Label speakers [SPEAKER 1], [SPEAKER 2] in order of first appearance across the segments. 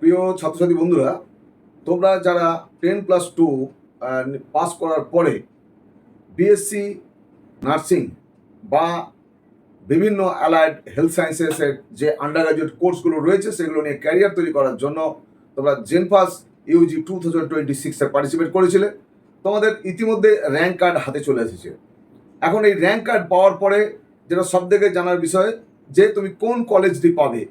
[SPEAKER 1] প্রিয় ছাত্রছাত্রী বন্ধুরা, তোমরা যারা 10+2 পাস করার পরে বিএসসি নার্সিং বা বিভিন্ন অ্যালাইড হেলথ সায়েন্সেসের যে আন্ডার গ্রাজুয়েট কোর্সগুলো রয়েছে সেগুলো নিয়ে ক্যারিয়ার তৈরি করার জন্য তোমরা জেনপাস ইউজি 2026-এ পার্টিসিপেট করেছিলে। তোমাদের ইতিমধ্যে র্যাঙ্ক কার্ড হাতে চলে এসেছে। এখন এই র্যাঙ্ক কার্ড পাওয়ার পরে যেটা সব থেকে জানার বিষয় যে তুমি কোন কলেজটি পাবে,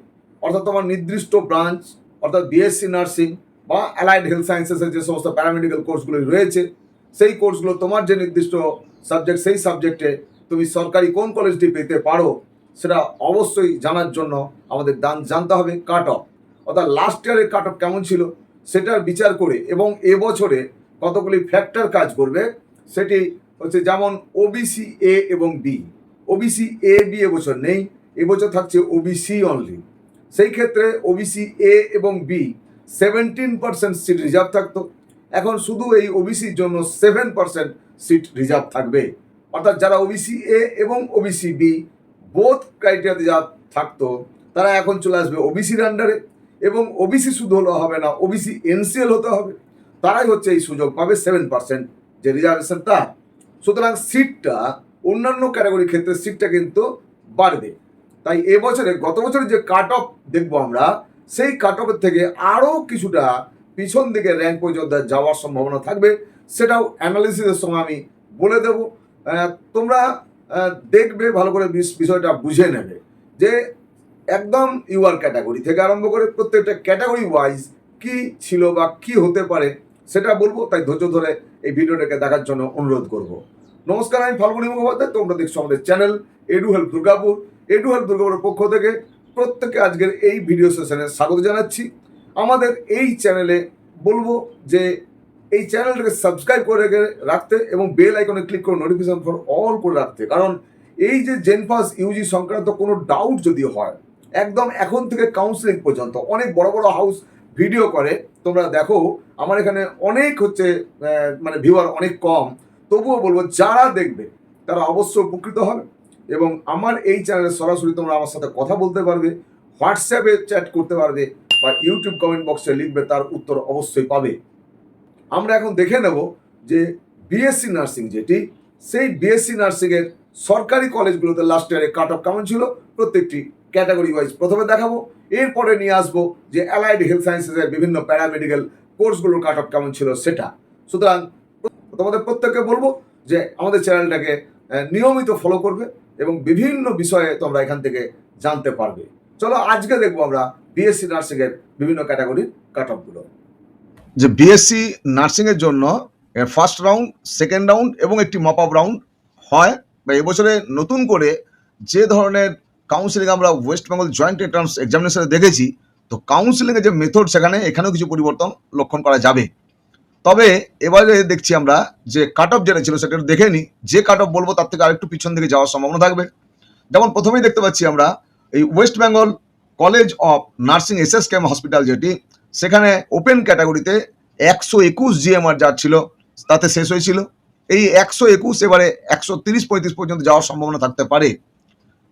[SPEAKER 1] অর্থাৎ তোমার নির্দিষ্ট ব্রাঞ্চ, অর্থাৎ বিএসসি নার্সিং বা অ্যালাইড হেলথ সায়েন্সেসের যে সমস্ত প্যারামেডিক্যাল কোর্সগুলো রয়েছে সেই কোর্সগুলো তোমার যে নির্দিষ্ট সাবজেক্ট, সেই সাবজেক্টে তুমি সরকারি কোন কলেজটি পেতে পারো সেটা অবশ্যই জানার জন্য আমাদের জানতে হবে কাট অফ, অর্থাৎ লাস্ট ইয়ারের কাট অফ কেমন ছিল সেটার বিচার করে এবং এবছরে কতগুলি ফ্যাক্টর কাজ করবে সেটি হচ্ছে, যেমন ওবিসি এ এবং বি। ওবিসি এ বি এবছর নেই, এবছর থাকছে ওবিসি অনলি। সেই ক্ষেত্রে ওবিসি এ এবং বি 17% সিট রিজার্ভ থাকতো, এখন শুধু এই ওবিসির জন্য 7% সিট রিজার্ভ থাকবে। অর্থাৎ যারা ওবিসি এ এবং ওবিসি বি বোথ ক্রাইটেরিয়াতে যা থাকতো তারা এখন চলে আসবে ওবিসির আন্ডারে, এবং ওবিসি শুধু হলে হবে না, ওবিসি এনসিএল হতে হবে। তারাই হচ্ছে এই সুযোগ পাবে 7% যে রিজার্ভেশনটা। সুতরাং সিটটা অন্যান্য ক্যাটাগরির ক্ষেত্রে সিটটা কিন্তু বাড়বে। তাই এবছরে গত বছরের যে কাট অফ দেখবো আমরা, সেই কাট অফের থেকে আরও কিছুটা পিছন দিকে র্যাঙ্ক পর্যন্ত যাওয়ার সম্ভাবনা থাকবে, সেটাও অ্যানালিসিসের সময় আমি বলে দেবো। তোমরা দেখবে, ভালো করে বিষয়টা বুঝে নেবে যে একদম ইউআর ক্যাটাগরি থেকে আরম্ভ করে প্রত্যেকটা ক্যাটাগরি ওয়াইজ কি ছিল বা কি হতে পারে সেটা বলবো। তাই ধৈর্য ধরে এই ভিডিওটাকে দেখার জন্য অনুরোধ করব। নমস্কার, আমি ফাল্গুনী মুখোপাধ্যায়। তোমরা দেখছো আমাদের channel edu help Durgapur. Edu help দুর্গাপুরের পক্ষ থেকে প্রত্যেকে আজকের এই ভিডিও সেশনে স্বাগত জানাচ্ছি। আমাদের এই চ্যানেলে বলবো যে এই চ্যানেলটাকে সাবস্ক্রাইব করে রাখতে এবং বেল আইকনে ক্লিক করে নোটিফিকেশন ফর অল করে রাখতে, কারণ এই যে জেনপাস ইউজি সংক্রান্ত কোনো ডাউট যদি হয়, একদম এখন থেকে কাউন্সিলিং পর্যন্ত অনেক বড় বড় হাউস ভিডিও করে, তোমরা দেখো। আমার এখানে অনেক হচ্ছে মানে ভিউয়ার অনেক কম, তবুও বলবো যারা দেখবে তারা অবশ্যই উপকৃত হবে। এবং আমার এই চ্যানেলে সরাসরি তোমরা আমার সাথে কথা বলতে পারবে, হোয়াটসঅ্যাপে চ্যাট করতে পারবে বা ইউটিউব কমেন্ট বক্সে লিখবে, তার উত্তর অবশ্যই পাবে। আমরা এখন দেখে নেব যে বিএসসি নার্সিং যেটি, সেই বিএসসি নার্সিংয়ের সরকারি কলেজগুলোতে লাস্ট ইয়ারে কাট অফ কেমন ছিল প্রত্যেকটি ক্যাটাগরি ওয়াইজ প্রথমে দেখাবো। এরপরে নিয়ে আসবো যে অ্যালাইড হেলথ সায়েন্সেসের বিভিন্ন প্যারামেডিক্যাল কোর্সগুলোর কাট অফ কেমন ছিল সেটা। সুতরাং তোমাদের প্রত্যেককে বলবো যে আমাদের চ্যানেলটাকে নিয়মিত ফলো করবে এবং বিভিন্ন বিষয়ে তোমরা এখান থেকে জানতে পারবে। চলো আজকে দেখবো আমরা বিএসসি নার্সিংয়ের বিভিন্ন ক্যাটাগরির কাট অফগুলো।
[SPEAKER 2] যে বিএসসি নার্সিংয়ের জন্য ফার্স্ট রাউন্ড, সেকেন্ড রাউন্ড এবং একটি মপ আপ রাউন্ড হয়। বা এবছরে নতুন করে যে ধরনের কাউন্সিলিং আমরা ওয়েস্ট বেঙ্গল জয়েন্ট এন্ট্রান্স এক্সামিনেশনে দেখেছি, তো কাউন্সিলিংয়ের যে মেথড এখানেও কিছু পরিবর্তন লক্ষণ করা যাবে। তবে এবারে দেখছি আমরা যে কাট অফ যেটা ছিল সেটা দেখে নিই। যে কাট অফ বলবো তার থেকে আরেকটু পিছন দিকে যাওয়ার সম্ভাবনা থাকবে। যেমন প্রথমেই দেখতে পাচ্ছি আমরা এই West Bengal college of nursing SSKM hospital, যেটি সেখানে ওপেন ক্যাটাগরিতে 121 জিএমআর যার ছিল তাতে শেষ হয়েছিল। এই 121 এবারে 130-35 পর্যন্ত যাওয়ার সম্ভাবনা থাকতে পারে।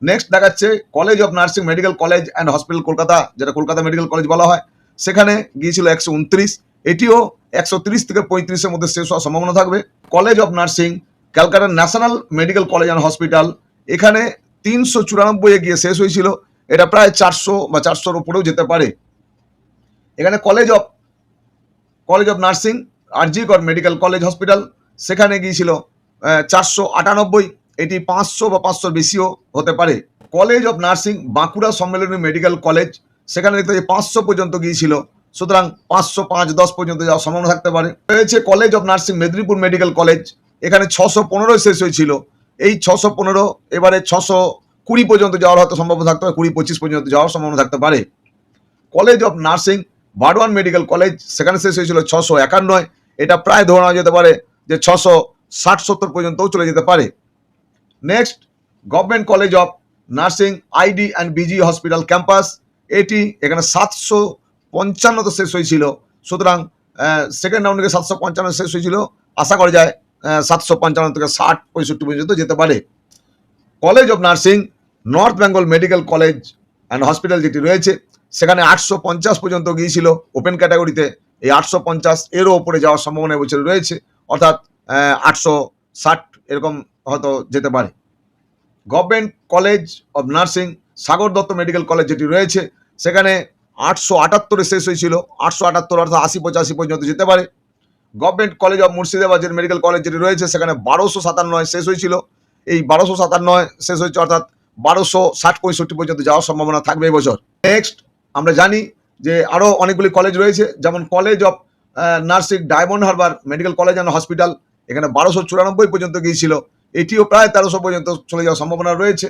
[SPEAKER 2] নেক্সট দেখাচ্ছে college of nursing medical college and hospital Kolkata, যেটা কলকাতা মেডিকেল কলেজ বলা হয়, সেখানে গিয়েছিল 129। এটিও 130 থেকে 35-এর মধ্যে শেষ হওয়ার সম্ভাবনা থাকবে। College of nursing Calcutta national medical college and hospital, এখানে 394 গিয়ে শেষ হয়েছিল। এটা প্রায় 400 বা 400-র উপরেও যেতে পারে। এখানে কলেজ অফ নার্সিং আরজি কর মেডিকেল কলেজ হসপিটাল, সেখানে গিয়েছিল 498। এটি 500 বা 500 বেশিও হতে পারে। College of nursing Bankura Sammilani medical college, সেখানে দেখতে 500 পর্যন্ত গিয়েছিল। সুতরাং 500, 510 পর্যন্ত যাওয়ার সম্ভাবনা থাকতে পারে। রয়েছে college of nursing Medinipur medical college, এখানে 615 শেষ হয়েছিল। এই 615 এবারে 620 পর্যন্ত যাওয়ার হয়তো সম্ভাবনা থাকতে পারে, 20-25 পর্যন্ত যাওয়ার সম্ভাবনা থাকতে পারে। College of nursing Burdwan medical college, সেখানে শেষ হয়েছিল 651। এটা প্রায় ধরে নেওয়া যেতে পারে যে 660-70 পর্যন্তও চলে যেতে পারে। Next government college of nursing ID and BG hospital campus, এটি এখানে 755 শেষ হয়েছিল। সুতরাং সেকেন্ড রাউন্ড থেকে 755 শেষ হয়েছিল, আশা করা যায় 755 থেকে 60-65 পর্যন্ত যেতে পারে। College of nursing North Bengal medical college and hospital যেটি রয়েছে, সেখানে 850 পর্যন্ত গিয়েছিল ওপেন ক্যাটাগরিতে। এই 850 এরও ওপরে যাওয়ার সম্ভাবনা এবছর রয়েছে, অর্থাৎ 860 এরকম হয়তো যেতে পারে। Government college of nursing Sagar Dutta medical college যেটি রয়েছে, সেখানে 878 শেষ হয়েছিল, 878 অর্থাৎ 80-85 পর্যন্ত যেতে পারে। গভর্নমেন্ট কলেজ অব মুর্শিদাবাদ যে মেডিকেল কলেজ যেটি রয়েছে, সেখানে 1257 শেষ হয়েছিল। এই 1257 শেষ হয়েছে, অর্থাৎ 1260-65 পর্যন্ত যাওয়ার সম্ভাবনা থাকবে এবছর। নেক্সট আমরা জানি যে আরও অনেকগুলি কলেজ রয়েছে, যেমন college of nursing Diamond Harbour medical college and hospital, এখানে 1294 পর্যন্ত গিয়েছিল, এটিও প্রায় 1300 পর্যন্ত চলে যাওয়ার সম্ভাবনা রয়েছে।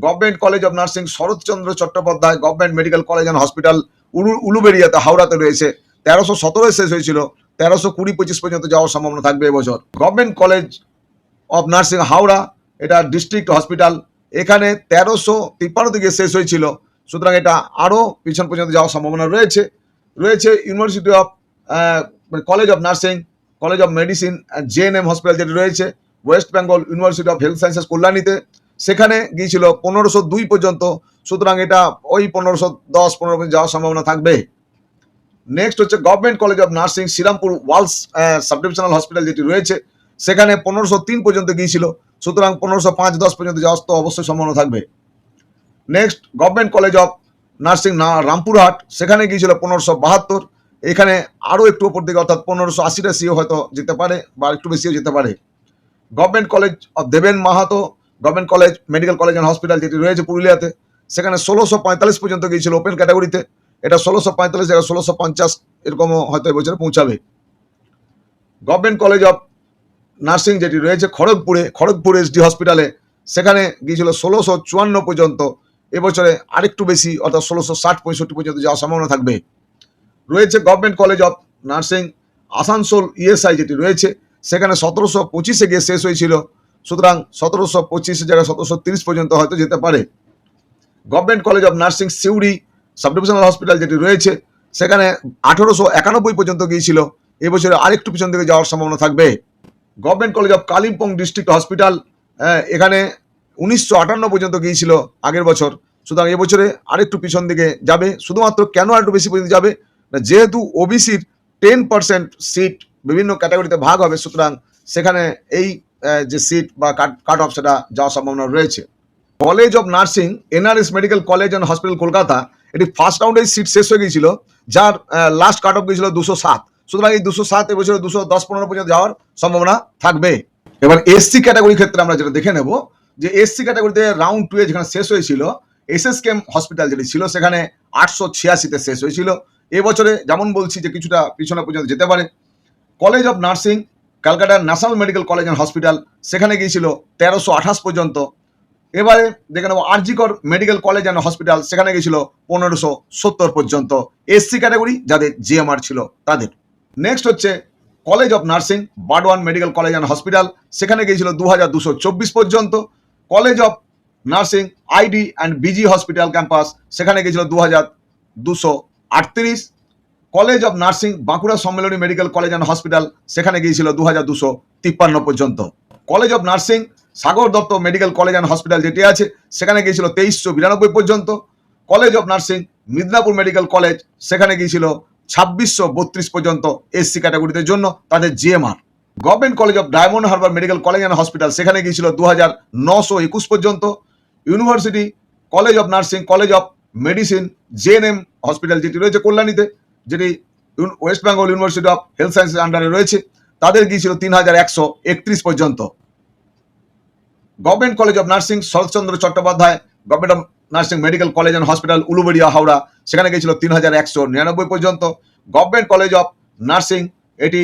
[SPEAKER 2] Government college of nursing Saratchandra Chattopadhyay government medical college and hospital উলুবেড়িয়াতে হাওড়াতে রয়েছে, 1317 শেষ হয়েছিল, 1320-25 পর্যন্ত যাওয়ার সম্ভাবনা থাকবে এবছর। Government college of nursing Howrah, এটা ডিস্ট্রিক্ট হসপিটাল, এখানে 1353 থেকে শেষ হয়েছিল, সুতরাং এটা আরও পিছন পর্যন্ত যাওয়ার সম্ভাবনা রয়েছে। University of college of nursing, college of medicine JNM hospital যেটি রয়েছে West Bengal university of Health Sciences কল্যাণীতে, সেখানে গিয়েছিল 1502 পর্যন্ত, সুতরাং এটা ওই 1510-15 যাওয়ার সম্ভাবনা থাকবে। নেক্সট হচ্ছে government college of nursing Serampore Walsh sub divisional hospital যেটি রয়েছে, সেখানে 1503 পর্যন্ত গিয়েছিল, সুতরাং 1505-10 পর্যন্ত যাওয়ার তো অবশ্যই সম্ভাবনা থাকবে। Next government college of nursing Rampurhat, সেখানে গিয়েছিল 1572, এখানে আরও একটু উপর দিকে, অর্থাৎ 1580-টাও হয়তো যেতে পারে বা একটু বেশিও যেতে পারে। গভর্নমেন্ট কলেজ অফ দেবেন Mahato government college medical college and hospital যেটি রয়েছে পুরুলিয়াতে, সেখানে 1645 পর্যন্ত গিয়েছিল ওপেন ক্যাটাগরিতে, এটা 1645 জায়গায় 1650 এরকমও হয়তো এবছরে পৌঁছাবে। গভর্নমেন্ট কলেজ অফ নার্সিং যেটি রয়েছে খড়গপুর এসডি হসপিটালে, সেখানে গিয়েছিল 1654 পর্যন্ত, এবছরে আরেকটু বেশি, অর্থাৎ 1660-65 পর্যন্ত যাওয়ার সম্ভাবনা থাকবে। রয়েছে government college of nursing Asansol ESI যেটি রয়েছে, সেখানে 1725 গিয়ে শেষ হয়েছিল, সুতরাং 1725 জায়গায় 1730 পর্যন্ত হয়তো যেতে পারে। Government college of nursing Suri sub divisional hospital যেটি রয়েছে, সেখানে 1891 পর্যন্ত গিয়েছিল, এবছরে আরেকটু পিছন দিকে যাওয়ার সম্ভাবনা থাকবে। Government college of Kalimpong district hospital, এখানে 1958 পর্যন্ত গিয়েছিল আগের বছর, সুতরাং এবছরে আরেকটু পিছন দিকে যাবে। শুধুমাত্র কেন আরেকটু বেশি পর্যন্ত যাবে না, যেহেতু ওবিসির 10% সিট বিভিন্ন ক্যাটাগরিতে ভাগ হবে, সুতরাং সেখানে এই যে সিট বা কাট অফ সেটা যাওয়ার সম্ভাবনা রয়েছে। College of nursing NRS medical college and hospital Kolkata, এটি ফার্স্ট রাউন্ডে সিট শেষ হয়ে গিয়েছিল, যার লাস্ট কাট অফ গিয়েছিল 207, সুতরাং এই 207 এবছরে 210-15 পর্যন্ত যাওয়ার সম্ভাবনা থাকবে। এবার এসসি ক্যাটাগরির ক্ষেত্রে আমরা যেটা দেখে নেব, যে এসসি ক্যাটাগরিতে রাউন্ড 2 যেখানে শেষ হয়েছিল, এসএসকেএম হসপিটাল যেটি ছিল, সেখানে 886 শেষ হয়েছিল, এবছরে যেমন বলছি যে কিছুটা পিছনে পর্যন্ত যেতে পারে। College of nursing Calcutta national medical college and hospital, সেখানে গিয়েছিল 1328 পর্যন্ত। এবারে দেখে নেব RG Kar medical college and hospital, সেখানে গিয়েছিল 1570 পর্যন্ত, এসসি ক্যাটাগরি যাদের জিএমআর ছিল তাদের। নেক্সট হচ্ছে college of nursing Burdwan medical college and hospital, সেখানে গিয়েছিল 2224 পর্যন্ত। College of nursing ID and BG hospital campus, সেখানে গিয়েছিল 2238। College of nursing Bankura Sammilani medical college and hospital, সেখানে গিয়েছিল 2253 পর্যন্ত। College of nursing Sagar Dutta medical college and hospital যেটি আছে, সেখানে গিয়েছিল 2392 পর্যন্ত। College of nursing Midnapore medical college, সেখানে গিয়েছিল 2632 পর্যন্ত এসসি ক্যাটাগরিদের জন্য তাদের GMR. Government college of Diamond Harbour medical college and hospital, সেখানে গিয়েছিল 2921 পর্যন্ত। University college of nursing college of medicine JNM hospital যেটি রয়েছে কল্যাণীতে, যেটি West Bengal university of health সায়েন্সের আন্ডারে রয়েছে, তাদের গিয়েছিল 3131 পর্যন্ত। Government college of nursing Saratchandra Chattopadhyay government of nursing medical college and hospital Uluberia Howrah, সেখানে গিয়েছিল 3199 পর্যন্ত। গভর্নমেন্ট কলেজ অফ নার্সিং, এটি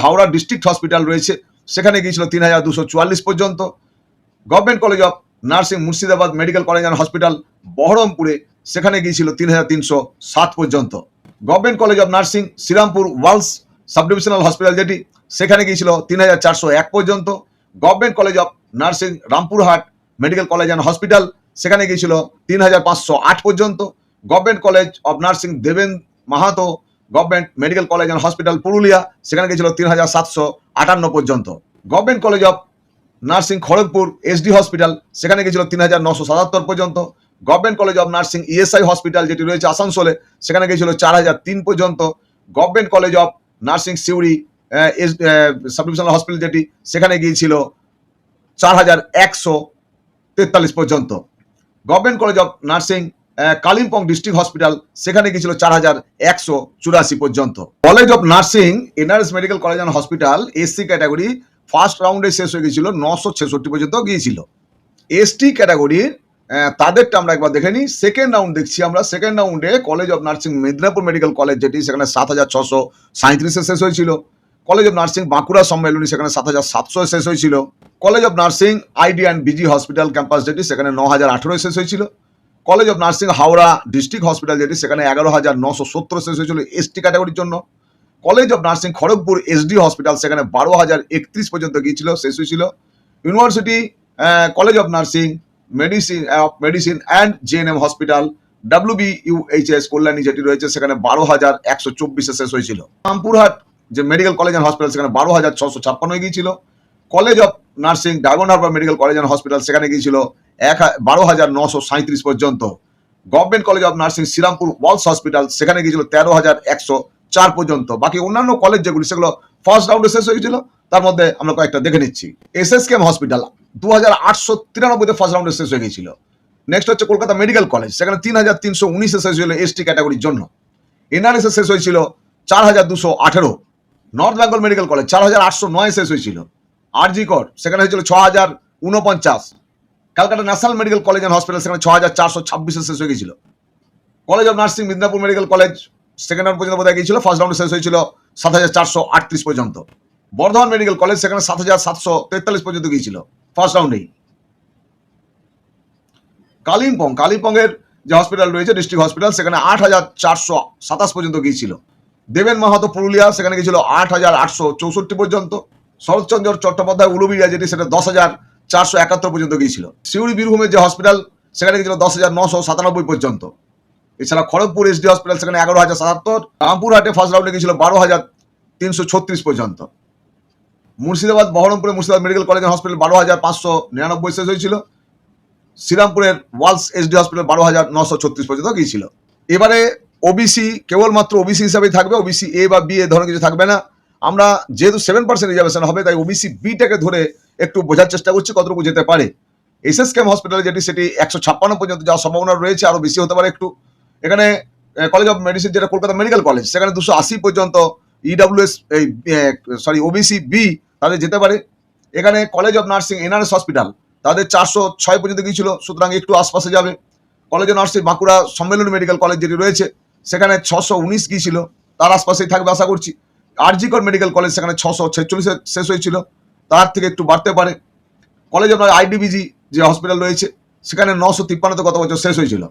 [SPEAKER 2] হাওড়া ডিস্ট্রিক্ট হসপিটাল রয়েছে, সেখানে গিয়েছিল 3244 পর্যন্ত। Government college of nursing Murshidabad medical college and hospital বহরমপুরে, সেখানে গিয়েছিল 3307 পর্যন্ত। Government college of nursing Serampore Walsh sub divisional hospital যেটি, সেখানে গিয়েছিল 3401 পর্যন্ত। Government college of nursing Rampurhat medical college and hospital, সেখানে গিয়েছিল 3508 পর্যন্ত। Government college of nursing Deben Mahato government medical college and hospital Purulia, সেখানে গিয়েছিল 3758 পর্যন্ত। Government college of nursing Kharagpur SD hospital, সেখানে গিয়েছিল 3977 পর্যন্ত। Government college of nursing ESI hospital যেটি রয়েছে আসানসোলে, সেখানে গিয়েছিল 4003 পর্যন্ত। Government college of nursing Suri sub divisional hospital যেটি, সেখানে গিয়েছিল 4143 পর্যন্ত। Government college of nursing Kalimpong district hospital, সেখানে গিয়েছিল 4184 পর্যন্ত। College of nursing NRS medical college and hospital SC category first রাউন্ডে শেষ হয়ে গিয়েছিল 966 পর্যন্ত গিয়েছিল। এসটি ক্যাটাগরির তাদেরটা আমরা একবার দেখে নিই। সেকেন্ড রাউন্ড দেখছি আমরা। সেকেন্ড রাউন্ডে college of nursing Medinipur medical college যেটি, সেখানে 7637 শেষ হয়েছিল। College of nursing Bankura Sammilani, সেখানে 7700 শেষ হয়েছিল। College of nursing ID and BG hospital campus যেটি, সেখানে 9018 শেষ হয়েছিল। College of nursing Howrah district hospital যেটি, সেখানে 11917 শেষ হয়েছিল এসটি ক্যাটাগরির জন্য। College of nursing Kharagpur SD hospital, সেখানে 12031 পর্যন্ত গিয়েছিল, শেষ হয়েছিল। University college of nursing medicine and GNM hospital WBUHS Kalyani যেটি রয়েছে, সেখানে 12124 শেষ হয়েছিল। রামপুরহাট যে মেডিকেল কলেজ অ্যান্ড হসপিটাল, সেখানে 12656 গিয়েছিল। College of nursing Diamond Harbour medical college and hospital, সেখানে গিয়েছিল 12937 পর্যন্ত। Government college of nursing Serampore Walsh hospital, সেখানে গিয়েছিল 13104 পর্যন্ত। বাকি অন্যান্য কলেজ যেগুলি, সেগুলো ফার্স্ট রাউন্ডে শেষ হয়েছিল। তার মধ্যে আমরা কয়েকটা দেখে নিচ্ছি। SSKM হসপিটাল 2893 ফার্স্ট রাউন্ডে শেষ হয়ে গিয়েছিল। নেক্সট হচ্ছে কলকাতা মেডিকেল কলেজ, সেখানে 3319 শেষ হয়েছিল এসটি ক্যাটাগরির জন্য। এনআরএস শেষ হয়েছিল 4218। নর্থ বেঙ্গল মেডিকেল কলেজ 4809 শেষ হয়েছিল। আরজি কর সেখানে হয়েছিল 6049। Calcutta national medical college and hospital, সেখানে 6426 শেষ হয়ে গিয়েছিল। College of nursing Midnapore medical college second round পর্যন্ত বোধহয় গিয়েছিল, ফার্স্ট রাউন্ডে শেষ হয়েছিল 7438 পর্যন্ত। বর্ধমান মেডিকেল কলেজ, সেখানে 7743 পর্যন্ত গিয়েছিল ফার্স্ট রাউন্ডেই। কালিম্পংয়ের যে হসপিটাল রয়েছে ডিস্ট্রিক্ট হসপিটাল, সেখানে 8427 পর্যন্ত গিয়েছিল। দেবেন মাহাতো পুরুলিয়া, সেখানে গিয়েছিল 8864 পর্যন্ত। শরৎচন্দ্র চট্টোপাধ্যায় উলুবেড়িয়া যেটি, সেটা 10471 পর্যন্ত গিয়েছিল। সিউড়ি বীরভূমের যে হসপিটাল, সেখানে গিয়েছিল 10997 পর্যন্ত। এছাড়া খড়গপুর এসডি হসপিটাল, সেখানে 11077। রামপুরহাটে ফার্স্ট রাউন্ডে গিয়েছিল 12336 পর্যন্ত। মুর্শিদাবাদ বহরমপুরে মুর্শিদাবাদ মেডিকেল কলেজ হসপিটাল 12599 শেষ হয়েছিল। শ্রীরামপুরের ওয়ালস এসডি হসপিটাল 12936 পর্যন্ত গিয়েছিল। এবারে ওবিসি কেবলমাত্র ওবিসি হিসাবেই থাকবে, ওবিসি এ বা বি এ ধরনের কিছু থাকবে না। আমরা যেহেতু 7% রিজার্ভেশন হবে, তাই ওবিসি বিটাকে ধরে একটু বোঝার চেষ্টা করছি কতটুকু যেতে পারে। SSKM হসপিটাল যেটি, সেটি 156 পর্যন্ত যাওয়ার সম্ভাবনা রয়েছে, আরো বেশি হতে পারে একটু। এখানে কলেজ অফ মেডিসিন যেটা কলকাতা মেডিকেল কলেজ, সেখানে 280 পর্যন্ত ওবিসি বি তাদের যেতে পারে। এখানে college of nursing NRS hospital, তাদের 406 পর্যন্ত গিয়েছিল, সুতরাং একটু আশপাশে যাবে। College of nursing Bankura Sammilani medical college যেটি রয়েছে, সেখানে 619 গিয়েছিল, তার আশপাশেই থাকবে আশা করছি। আরজি কর মেডিকেল কলেজ, সেখানে 646 শেষ হয়েছিল, তার থেকে একটু বাড়তে পারে। কলেজ অফ আইডিবিজি যে হসপিটাল রয়েছে, সেখানে 953 গত বছর শেষ হয়েছিল।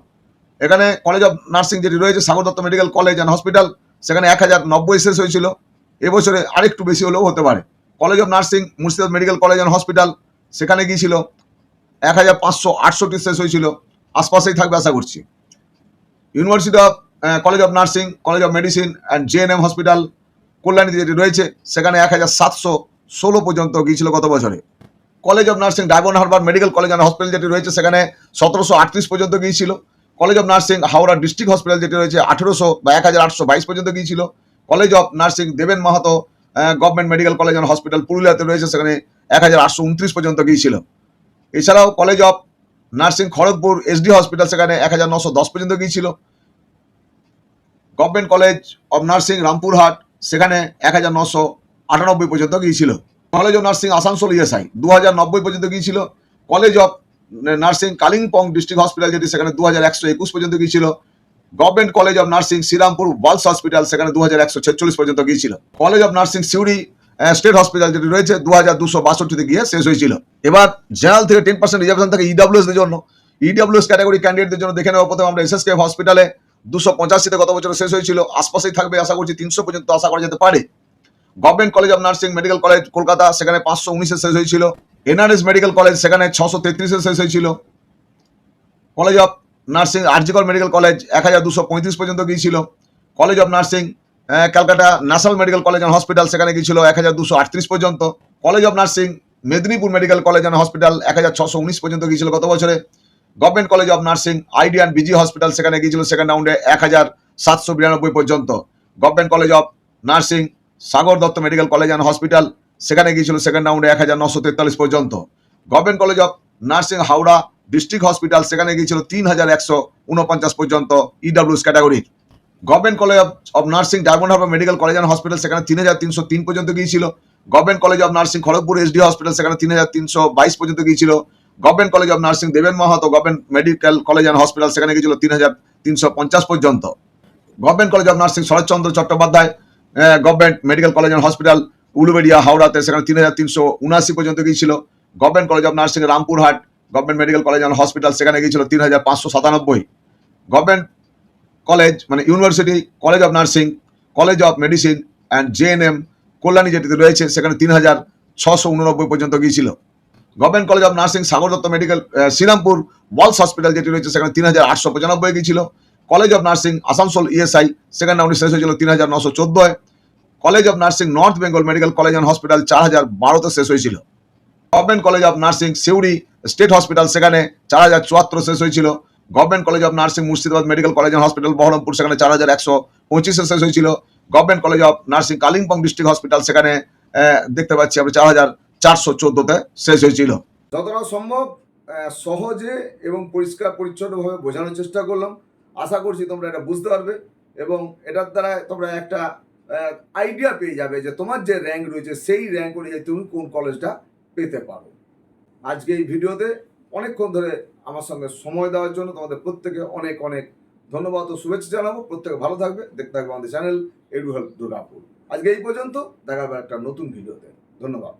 [SPEAKER 2] এখানে কলেজ অফ নার্সিং যেটি রয়েছে Sagar Dutta medical college and hospital, সেখানে 1090 শেষ হয়েছিল। এবছরে আরেকটু বেশি হলেও হতে পারে। College of nursing Murshidabad medical college and hospital, সেখানে গিয়েছিল 1568 শেষ হয়েছিল, আশপাশেই থাকবে আশা করছি। University of college of nursing college of medicine and GNM hospital Kalyani যেটি রয়েছে, সেখানে 1716 পর্যন্ত গিয়েছিল গত বছরে। College of nursing Diamond Harbour medical college and hospital যেটি রয়েছে, সেখানে 1738 পর্যন্ত গিয়েছিল। College of nursing Howrah district hospital যেটি রয়েছে 1822 পর্যন্ত গিয়েছিল। College of nursing Deben Mahato government medical college and hospital পুরুলিয়াতে রয়েছে, সেখানে 1829 পর্যন্ত গিয়েছিল। এছাড়াও college of nursing Kharagpur SD hospital, সেখানে 1910 পর্যন্ত গিয়েছিল। Government college of nursing Rampurhat, সেখানে 1998 পর্যন্ত গিয়েছিল। College of nursing Asansol ESI 2090 পর্যন্ত গিয়েছিল। College of nursing Kalimpong district hospital যেটি, সেখানে 2121 পর্যন্ত গিয়েছিল। Government college of nursing Serampore Walsh hospital, সেখানে 2146 পর্যন্ত গিয়েছিল। College of nursing Suri state hospital যেটি রয়েছে 2262 গিয়ে শেষ হয়েছিল। এবার জেনারেল থেকে 10% রিজার্ভেশন থাকে ইডব্লিউএস এর জন্য। ইডব্লিউএস ক্যাটাগরি ক্যান্ডিডেটদের জন্য দেখে নেওয়া প্রথমে আমরা SSKM হসপিটালে 285 গত বছর শেষ হয়েছিল, আশপাশেই থাকবে আশা করছি 300 পর্যন্ত আশা করা যেতে পারে। Government college of nursing medical college Kolkata, সেখানে 519 শেষ হয়েছিল। এনআরএস মেডিকেল কলেজ, সেখানে 633 শেষ হয়েছিল। College of nursing RG Kar medical college 1235 পর্যন্ত গিয়েছিল। College of nursing Calcutta national medical college and hospital, সেখানে গিয়েছিল 1238 পর্যন্ত। College of nursing Medinipur medical college and hospital 1619 পর্যন্ত গিয়েছিল গত বছরে। Government college of nursing ID and BG hospital সেখানে গিয়েছিল সেকেন্ড রাউন্ডে 1792 পর্যন্ত। Government college of nursing Sagar Dutta medical college and hospital সেখানে গিয়েছিল সেকেন্ড রাউন্ডে 1943 পর্যন্ত। Government college of nursing Howrah district hospital সেখানে গিয়েছিল 3149 পর্যন্ত EWS category. Government college of nursing Diamond Harbour medical college and hospital সেখানে 3303 পর্যন্ত গিয়েছিল। Government college of nursing Kharagpur SD hospital সেখানে 3322 পর্যন্ত গিয়েছিল। Government college of nursing Deben Mahato government medical college and hospital সেখানে গিয়েছিল 3350 পর্যন্ত। Government college of nursing Saratchandra Chattopadhyay government medical college and hospital Uluberia হাওড়াতে সেখানে 3379 পর্যন্ত গিয়েছিল। Government college of nursing Rampurhat government medical college and hospital সেখানে গিয়েছিল 3597। গভর্নমেন্ট কলেজ মানে university college of nursing college of medicine and JNM Kalyani যেটিতে রয়েছে সেখানে 3689 পর্যন্ত গিয়েছিল। Government college of nursing Sagar Dutta medical Serampore Walsh hospital যেটি রয়েছে সেখানে 3895 গিয়েছিল। College of nursing Asansol ESI second রাউন্ডে শেষ হয়েছিল 3914। College of nursing North Bengal medical college and hospital 4012 শেষ হয়েছিল। Government college of nursing Suri state hospital সেখানে 4074 শেষ হয়েছিল। Government college of nursing Murshidabad medical college and hospital Baharampur সেখানে 4125 শেষ হয়েছিল। Government college of nursing Kalimpong district hospital সেখানে দেখতে পাচ্ছি আমরা 4414 শেষ হয়েছিল।
[SPEAKER 1] যতটা সম্ভব সহজে এবং পরিষ্কার পরিচ্ছন্নভাবে বোঝানোর চেষ্টা করলাম। আশা করছি তোমরা এটা বুঝতে পারবে এবং এটার দ্বারা তোমরা একটা আইডিয়া পেয়ে যাবে যে তোমার যে র্যাঙ্ক রয়েছে সেই র্যাঙ্ক অনুযায়ী তুমি কোন কলেজটা পেতে পারো। আজকে এই ভিডিওতে অনেকক্ষণ ধরে আমার সঙ্গে সময় দেওয়ার জন্য তোমাদের প্রত্যেকে অনেক অনেক ধন্যবাদ ও শুভেচ্ছা জানাবো। প্রত্যেকে ভালো থাকবে, দেখতে থাকবে আমাদের চ্যানেল এডু হেল্প দুর্গাপুর। আজকে এই পর্যন্ত, দেখা হবে একটা নতুন ভিডিওতে। ধন্যবাদ।